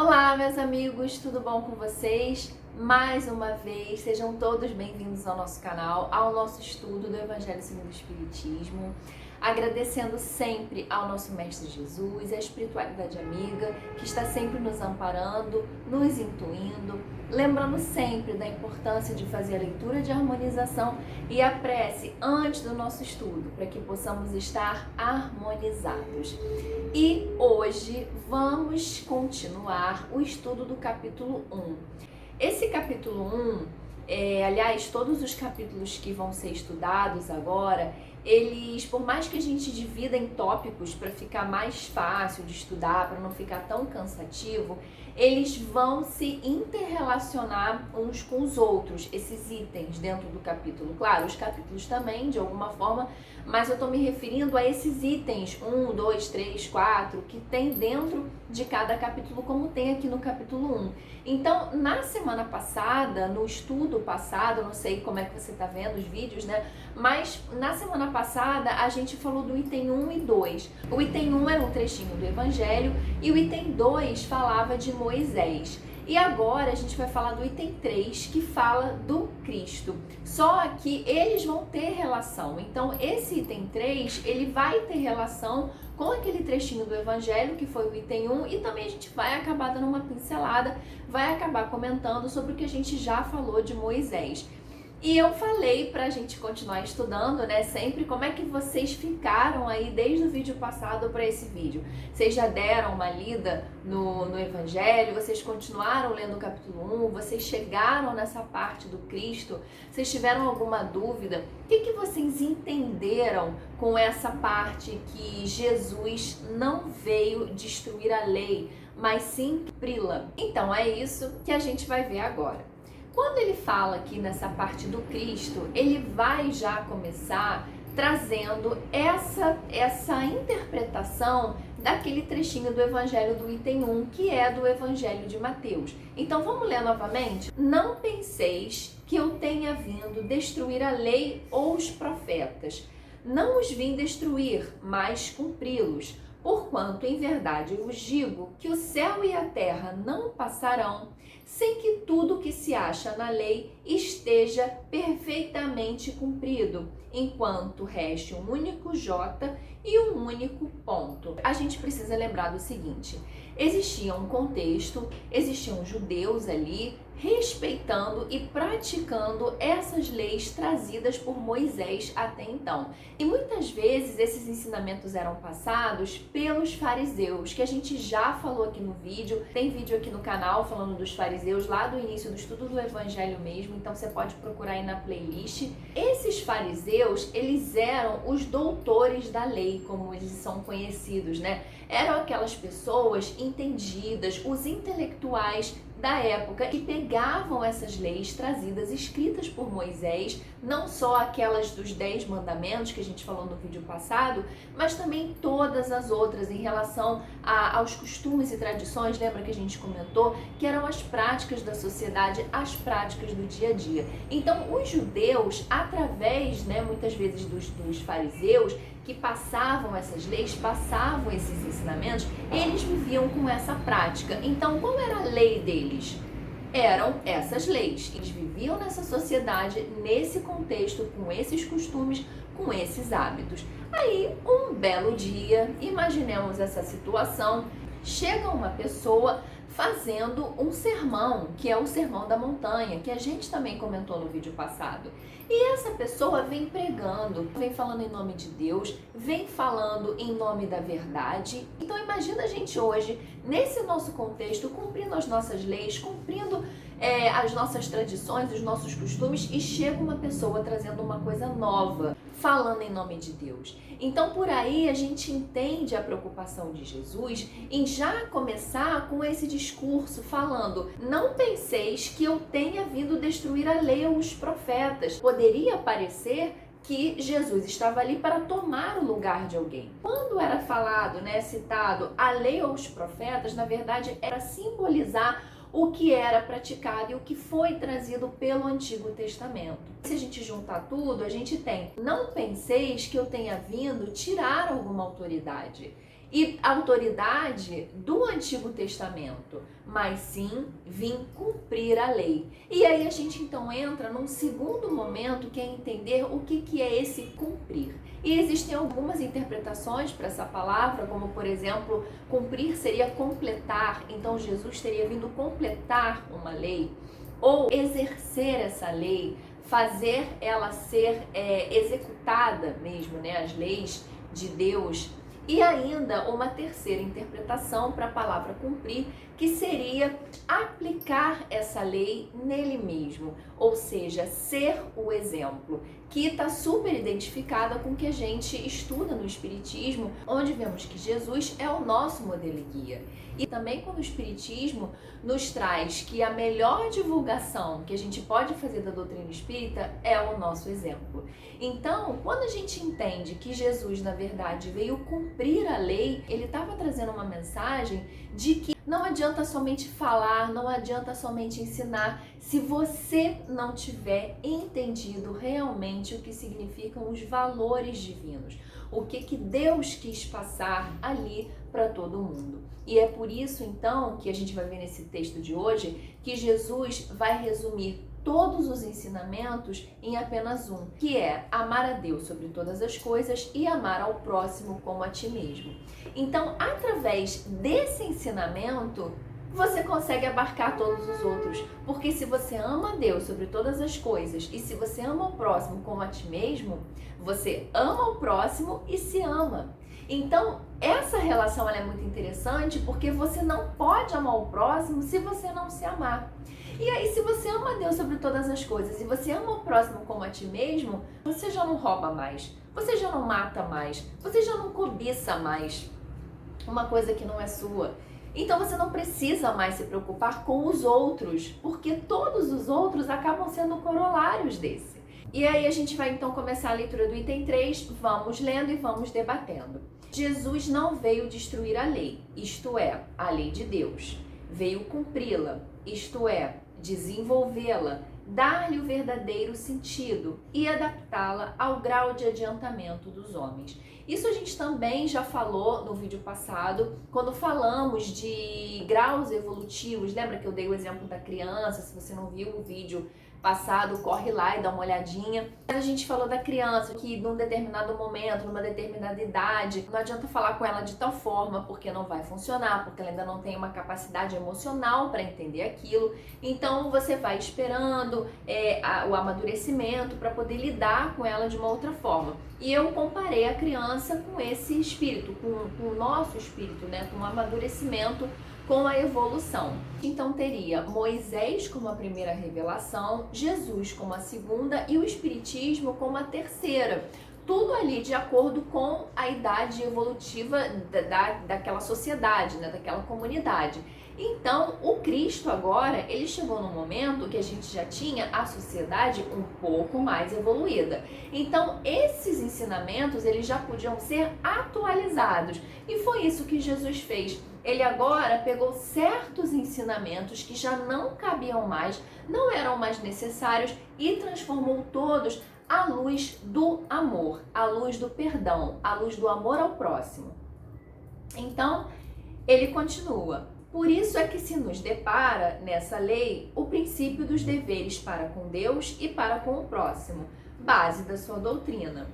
Olá, meus amigos, tudo bom com vocês? Mais uma vez, sejam todos bem-vindos ao nosso canal, ao nosso estudo do Evangelho segundo o Espiritismo. Agradecendo sempre ao nosso Mestre Jesus, à espiritualidade amiga, que está sempre nos amparando, nos intuindo, lembrando sempre da importância de fazer a leitura de harmonização e a prece antes do nosso estudo, para que possamos estar harmonizados. E hoje vamos continuar o estudo do capítulo 1. Esse capítulo 1, aliás, todos os capítulos que vão ser estudados agora, eles, por mais que a gente divida em tópicos para ficar mais fácil de estudar, para não ficar tão cansativo, eles vão se interrelacionar uns com os outros, esses itens dentro do capítulo. Claro, os capítulos também, de alguma forma, mas eu estou me referindo a esses itens 1, 2, 3, 4, que tem dentro de cada capítulo, como tem aqui no capítulo 1. Então, na semana passada, no estudo passado, não sei como é que você está vendo os vídeos, né? Mas na semana passada a gente falou do item 1 e 2. O item 1 era um trechinho do Evangelho e o item 2 falava de Moisés. E agora a gente vai falar do item 3, que fala do Cristo. Só que eles vão ter relação. Então, esse item 3, ele vai ter relação com aquele trechinho do Evangelho, que foi o item 1, e também a gente vai acabar dando uma pincelada, vai acabar comentando sobre o que a gente já falou de Moisés. E eu falei pra gente continuar estudando, né, sempre, como é que vocês ficaram aí desde o vídeo passado para esse vídeo. Vocês já deram uma lida no Evangelho, vocês continuaram lendo o capítulo 1, vocês chegaram nessa parte do Cristo, vocês tiveram alguma dúvida? O que vocês entenderam com essa parte que Jesus não veio destruir a lei, mas sim cumpri-la? Então é isso que a gente vai ver agora. Quando ele fala aqui nessa parte do Cristo, ele vai já começar trazendo essa interpretação daquele trechinho do Evangelho do item 1, que é do Evangelho de Mateus. Então vamos ler novamente? Não penseis que eu tenha vindo destruir a lei ou os profetas. Não os vim destruir, mas cumpri-los. Porquanto, em verdade, eu vos digo que o céu e a terra não passarão sem que tudo que se acha na lei esteja perfeitamente cumprido, enquanto reste um único J e um único ponto. A gente precisa lembrar do seguinte: existia um contexto, existiam judeus ali respeitando e praticando essas leis trazidas por Moisés até então. E muitas vezes esses ensinamentos eram passados pelos fariseus, que a gente já falou aqui no vídeo. Tem vídeo aqui no canal falando dos fariseus, lá do início do estudo do Evangelho mesmo, então você pode procurar aí na playlist. Esses fariseus, eles eram os doutores da lei, como eles são conhecidos, né? Eram aquelas pessoas entendidas, os intelectuais da época, que pegavam essas leis trazidas, escritas por Moisés, não só aquelas dos 10 mandamentos que a gente falou no vídeo passado, mas também todas as outras em relação aos costumes e tradições. Lembra que a gente comentou que eram as práticas da sociedade, as práticas do dia a dia. Então, os judeus, através, né, muitas vezes dos fariseus, que passavam essas leis, passavam esses ensinamentos, eles viviam com essa prática. Então, qual era a lei deles? Eram essas leis. Eles viviam nessa sociedade, nesse contexto, com esses costumes, com esses hábitos. Aí, um belo dia, imaginemos essa situação, chega uma pessoa fazendo um sermão, que é o Sermão da Montanha, que a gente também comentou no vídeo passado. E essa pessoa vem pregando, vem falando em nome de Deus, vem falando em nome da verdade. Então imagina a gente hoje, nesse nosso contexto, cumprindo as nossas leis, cumprindo as nossas tradições, os nossos costumes, e chega uma pessoa trazendo uma coisa nova, falando em nome de Deus. Então por aí a gente entende a preocupação de Jesus em já começar com esse discurso falando: não penseis que eu tenha vindo destruir a lei ou os profetas. Poderia parecer que Jesus estava ali para tomar o lugar de alguém. Quando era falado, né, citado a lei ou os profetas, na verdade era simbolizar o que era praticado e o que foi trazido pelo Antigo Testamento. Se a gente juntar tudo, a gente tem: não penseis que eu tenha vindo tirar alguma autoridade. e autoridade do Antigo Testamento, mas sim vim cumprir a lei. E aí a gente então entra num segundo momento, que é entender o que é esse cumprir. E existem algumas interpretações para essa palavra, como por exemplo, cumprir seria completar, então Jesus teria vindo completar uma lei, ou exercer essa lei, fazer ela ser executada mesmo, né? As leis de Deus. E ainda uma terceira interpretação para a palavra cumprir, que seria aplicar essa lei nele mesmo, ou seja, ser o exemplo, que está super identificada com o que a gente estuda no Espiritismo, onde vemos que Jesus é o nosso modelo e guia. E também quando o Espiritismo nos traz que a melhor divulgação que a gente pode fazer da doutrina espírita é o nosso exemplo. Então, quando a gente entende que Jesus, na verdade, veio cumprir a lei, ele estava trazendo uma mensagem de que não adianta somente falar, não adianta somente ensinar, se você não tiver entendido realmente o que significam os valores divinos, o que Deus quis passar ali para todo mundo. E é por isso, então, que a gente vai ver nesse texto de hoje, que Jesus vai resumir todos os ensinamentos em apenas um, que é amar a Deus sobre todas as coisas e amar ao próximo como a ti mesmo. Então, através desse ensinamento, você consegue abarcar todos os outros, porque se você ama a Deus sobre todas as coisas e se você ama o próximo como a ti mesmo, você ama o próximo e se ama. Então, essa relação ela é muito interessante, porque você não pode amar o próximo se você não se amar. E aí, se você ama a Deus sobre todas as coisas e você ama o próximo como a ti mesmo, você já não rouba mais, você já não mata mais, você já não cobiça mais uma coisa que não é sua. Então você não precisa mais se preocupar com os outros, porque todos os outros acabam sendo corolários desse. E aí a gente vai então começar a leitura do item 3, vamos lendo e vamos debatendo. Jesus não veio destruir a lei, isto é, a lei de Deus. Veio cumpri-la, isto é, desenvolvê-la, dar-lhe o verdadeiro sentido e adaptá-la ao grau de adiantamento dos homens. Isso a gente também já falou no vídeo passado, quando falamos de graus evolutivos. Lembra que eu dei o exemplo da criança? Se você não viu o vídeo passado, corre lá e dá uma olhadinha. A gente falou da criança que num determinado momento, numa determinada idade, não adianta falar com ela de tal forma porque não vai funcionar, porque ela ainda não tem uma capacidade emocional para entender aquilo. Então você vai esperando o amadurecimento para poder lidar com ela de uma outra forma. E eu comparei a criança com esse espírito, com o nosso espírito, né? Com o amadurecimento, com a evolução. Então teria Moisés como a primeira revelação, Jesus como a segunda e o Espiritismo como a terceira. Tudo ali de acordo com a idade evolutiva daquela sociedade, né, daquela comunidade. Então, o Cristo agora, ele chegou num momento que a gente já tinha a sociedade um pouco mais evoluída. Então, esses ensinamentos, eles já podiam ser atualizados. E foi isso que Jesus fez. Ele agora pegou certos ensinamentos que já não cabiam mais, não eram mais necessários e transformou todos à luz do amor, à luz do perdão, à luz do amor ao próximo. Então, ele continua. Por isso é que se nos depara nessa lei o princípio dos deveres para com Deus e para com o próximo, base da sua doutrina.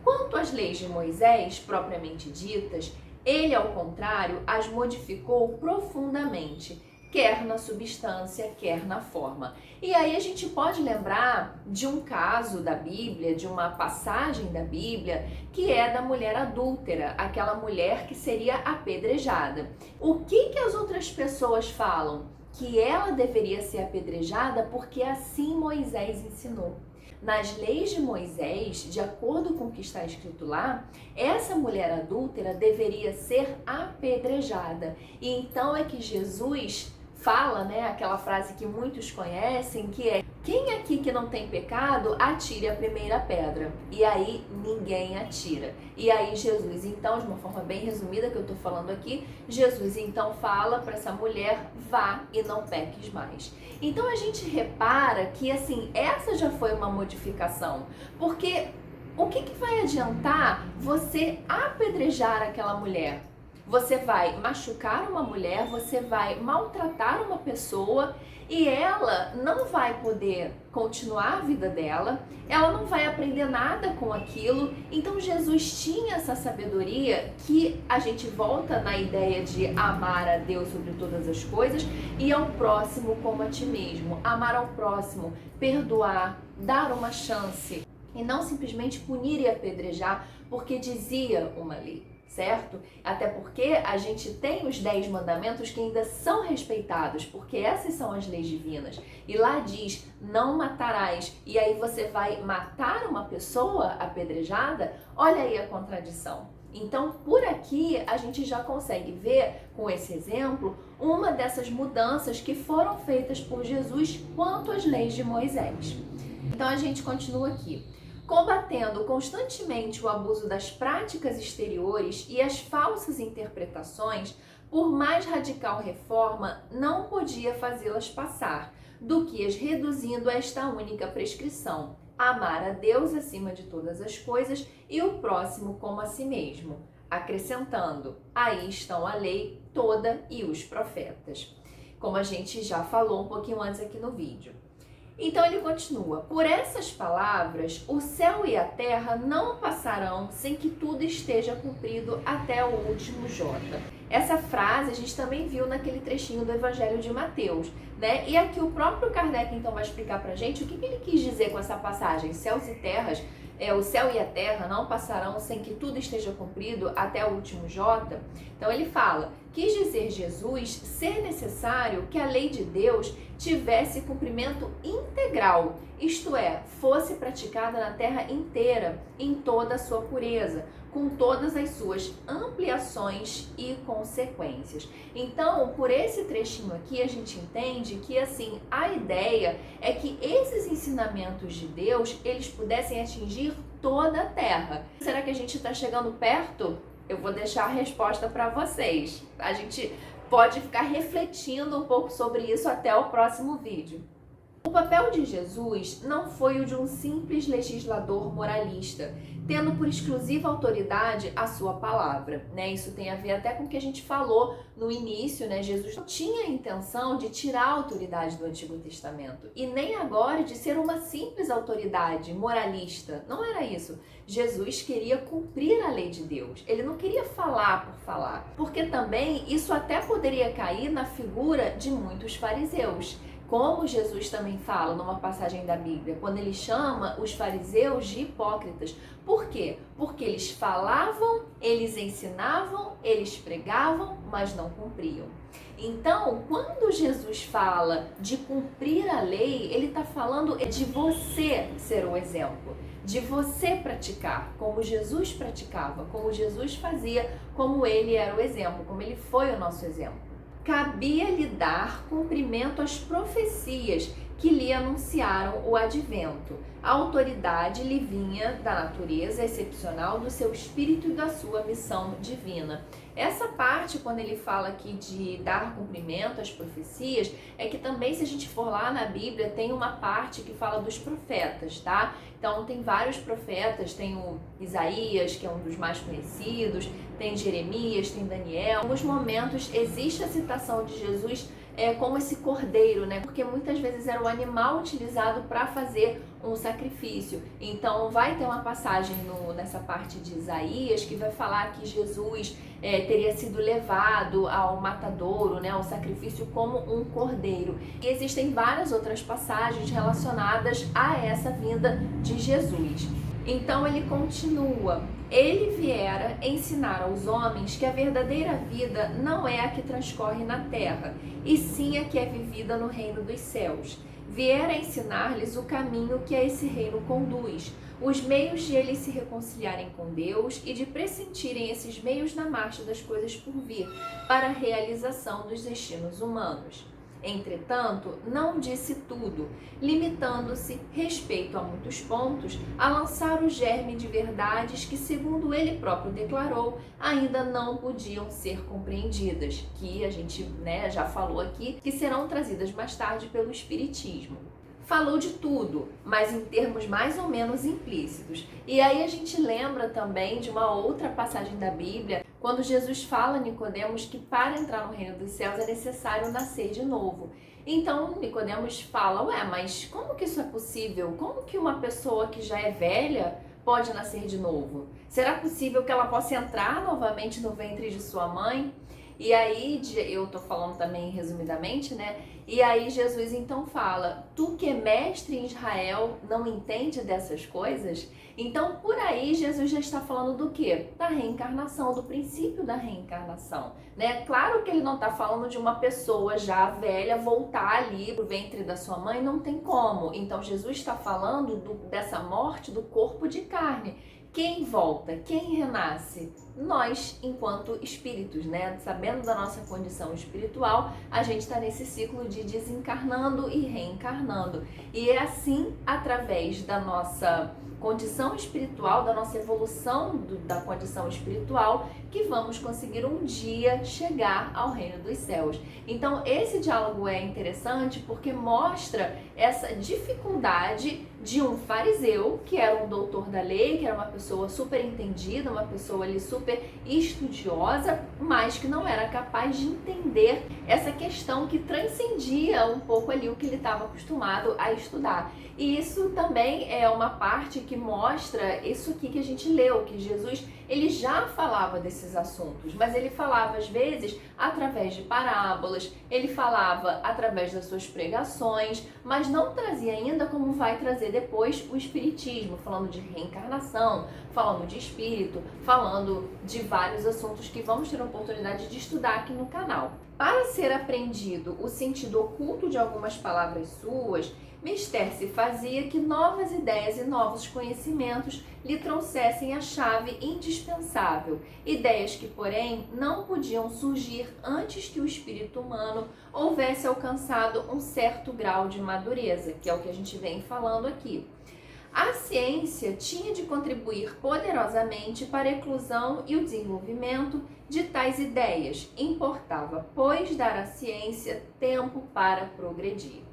Quanto às leis de Moisés, propriamente ditas, ele, ao contrário, as modificou profundamente, quer na substância, quer na forma. E aí a gente pode lembrar de um caso da Bíblia, de uma passagem da Bíblia, que é da mulher adúltera, aquela mulher que seria apedrejada. O que as outras pessoas falam? Que ela deveria ser apedrejada porque assim Moisés ensinou. Nas leis de Moisés, de acordo com o que está escrito lá, essa mulher adúltera deveria ser apedrejada. E então é que Jesus fala, né, aquela frase que muitos conhecem, que é: quem aqui que não tem pecado, atire a primeira pedra. E aí ninguém atira. E aí Jesus, então, de uma forma bem resumida que eu tô falando aqui, Jesus então fala para essa mulher: vá e não peques mais. Então a gente repara que assim, essa já foi uma modificação, porque o que vai adiantar você apedrejar aquela mulher? Você vai machucar uma mulher, você vai maltratar uma pessoa e ela não vai poder continuar a vida dela, ela não vai aprender nada com aquilo. Então Jesus tinha essa sabedoria que a gente volta na ideia de amar a Deus sobre todas as coisas e ao próximo como a ti mesmo. Amar ao próximo, perdoar, dar uma chance e não simplesmente punir e apedrejar porque dizia uma lei. Certo? Até porque a gente tem os 10 mandamentos que ainda são respeitados, porque essas são as leis divinas. E lá diz, não matarás. E aí você vai matar uma pessoa apedrejada? Olha aí a contradição. Então, por aqui, a gente já consegue ver, com esse exemplo, uma dessas mudanças que foram feitas por Jesus quanto às leis de Moisés. Então, a gente continua aqui. Combatendo constantemente o abuso das práticas exteriores e as falsas interpretações, por mais radical reforma, não podia fazê-las passar, do que as reduzindo a esta única prescrição: amar a Deus acima de todas as coisas e o próximo como a si mesmo, acrescentando: aí estão a lei toda e os profetas. Como a gente já falou um pouquinho antes aqui no vídeo. Então ele continua, por essas palavras, o céu e a terra não passarão sem que tudo esteja cumprido até o último jota. Essa frase a gente também viu naquele trechinho do Evangelho de Mateus, né? E aqui o próprio Kardec então vai explicar pra gente o que ele quis dizer com essa passagem, céus e terras, o céu e a terra não passarão sem que tudo esteja cumprido até o último jota. Então ele fala, quis dizer Jesus ser necessário que a lei de Deus tivesse cumprimento integral, isto é, fosse praticada na terra inteira, em toda a sua pureza, com todas as suas ampliações e consequências. Então, por esse trechinho aqui, a gente entende que, assim, a ideia é que esses ensinamentos de Deus, eles pudessem atingir toda a terra. Será que a gente está chegando perto? Eu vou deixar a resposta para vocês. A gente pode ficar refletindo um pouco sobre isso até o próximo vídeo. O papel de Jesus não foi o de um simples legislador moralista, tendo por exclusiva autoridade a sua palavra, né? Isso tem a ver até com o que a gente falou no início, né? Jesus não tinha a intenção de tirar a autoridade do Antigo Testamento e nem agora de ser uma simples autoridade moralista. Não era isso. Jesus queria cumprir a lei de Deus. Ele não queria falar por falar, porque também isso até poderia cair na figura de muitos fariseus. Como Jesus também fala numa passagem da Bíblia, quando ele chama os fariseus de hipócritas. Por quê? Porque eles falavam, eles ensinavam, eles pregavam, mas não cumpriam. Então, quando Jesus fala de cumprir a lei, ele está falando de você ser o exemplo, de você praticar como Jesus praticava, como Jesus fazia, como ele era o exemplo, como ele foi o nosso exemplo. Cabia-lhe dar cumprimento às profecias que lhe anunciaram o advento. A autoridade lhe vinha da natureza excepcional do seu espírito e da sua missão divina. Essa parte, quando ele fala aqui de dar cumprimento às profecias, é que também, se a gente for lá na Bíblia, tem uma parte que fala dos profetas, tá? Então, tem vários profetas, tem o Isaías, que é um dos mais conhecidos, tem Jeremias, tem Daniel. Em alguns momentos existe a citação de Jesus como esse cordeiro, né? Porque muitas vezes era o animal utilizado para fazer um sacrifício. Então vai ter uma passagem nessa parte de Isaías que vai falar que Jesus teria sido levado ao matadouro, né? Ao sacrifício como um cordeiro. E existem várias outras passagens relacionadas a essa vinda de Jesus. Então ele continua, ele viera ensinar aos homens que a verdadeira vida não é a que transcorre na terra, e sim a que é vivida no reino dos céus. Viera ensinar-lhes o caminho que a esse reino conduz, os meios de eles se reconciliarem com Deus e de pressentirem esses meios na marcha das coisas por vir, para a realização dos destinos humanos. Entretanto, não disse tudo, limitando-se, respeito a muitos pontos, a lançar o germe de verdades que, segundo ele próprio declarou, ainda não podiam ser compreendidas, que a gente já falou aqui, que serão trazidas mais tarde pelo Espiritismo. Falou de tudo, mas em termos mais ou menos implícitos. E aí a gente lembra também de uma outra passagem da Bíblia, quando Jesus fala a Nicodemos que para entrar no reino dos céus é necessário nascer de novo. Então Nicodemos fala, ué, mas como que isso é possível? Como que uma pessoa que já é velha pode nascer de novo? Será possível que ela possa entrar novamente no ventre de sua mãe? E aí, eu tô falando também resumidamente, né? E aí Jesus então fala, tu que é mestre em Israel, não entende dessas coisas? Então por aí Jesus já está falando do quê? Da reencarnação, do princípio da reencarnação, né? Claro que ele não está falando de uma pessoa já velha voltar ali pro ventre da sua mãe, não tem como. Então Jesus está falando dessa morte do corpo de carne. Quem volta? Quem renasce? Nós, enquanto espíritos, né? Sabendo da nossa condição espiritual, a gente está nesse ciclo de desencarnando e reencarnando. E é assim, através da nossa condição espiritual, da nossa evolução da condição espiritual, que vamos conseguir um dia chegar ao reino dos céus. Então, esse diálogo é interessante porque mostra essa dificuldade de um fariseu, que era um doutor da lei, que era uma pessoa super entendida, uma pessoa ali super estudiosa, mas que não era capaz de entender essa questão que transcendia um pouco ali o que ele estava acostumado a estudar. E isso também é uma parte que mostra isso aqui que a gente leu, que Jesus ele já falava desses assuntos, mas ele falava às vezes através de parábolas, ele falava através das suas pregações, mas não trazia ainda como vai trazer depois o espiritismo, falando de reencarnação, falando de espírito, falando de vários assuntos que vamos ter a oportunidade de estudar aqui no canal. Para ser aprendido o sentido oculto de algumas palavras suas, Mister se fazia que novas ideias e novos conhecimentos lhe trouxessem a chave indispensável, ideias que, porém, não podiam surgir antes que o espírito humano houvesse alcançado um certo grau de madureza, que é o que a gente vem falando aqui. A ciência tinha de contribuir poderosamente para a eclosão e o desenvolvimento de tais ideias. Importava, pois, dar à ciência tempo para progredir.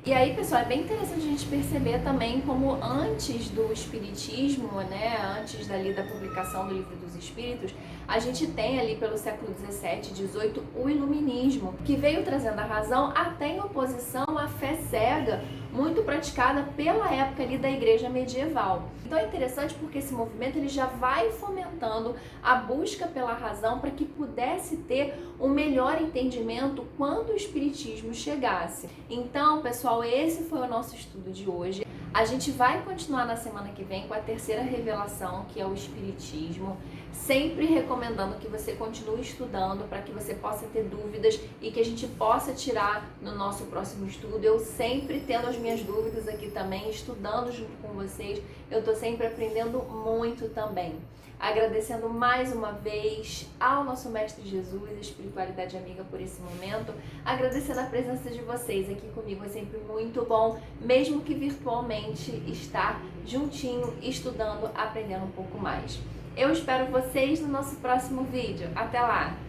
E aí, pessoal, é bem interessante a gente perceber também como antes do espiritismo, né, antes dali da publicação do Livro dos Espíritos, a gente tem ali pelo século 17, 18, o iluminismo, que veio trazendo a razão até em oposição à fé cega, muito praticada pela época ali da igreja medieval. Então é interessante porque esse movimento ele já vai fomentando a busca pela razão para que pudesse ter um melhor entendimento quando o espiritismo chegasse. Então, pessoal, esse foi o nosso estudo de hoje. A gente vai continuar na semana que vem com a terceira revelação, que é o espiritismo, sempre recomendando que você continue estudando para que você possa ter dúvidas e que a gente possa tirar no nosso próximo estudo. Eu sempre tendo as minhas dúvidas aqui também, estudando junto com vocês, eu estou sempre aprendendo muito também. Agradecendo mais uma vez ao nosso Mestre Jesus, a Espiritualidade Amiga, por esse momento. Agradecendo a presença de vocês aqui comigo, é sempre muito bom, mesmo que virtualmente, estar juntinho, estudando, aprendendo um pouco mais. Eu espero vocês no nosso próximo vídeo. Até lá!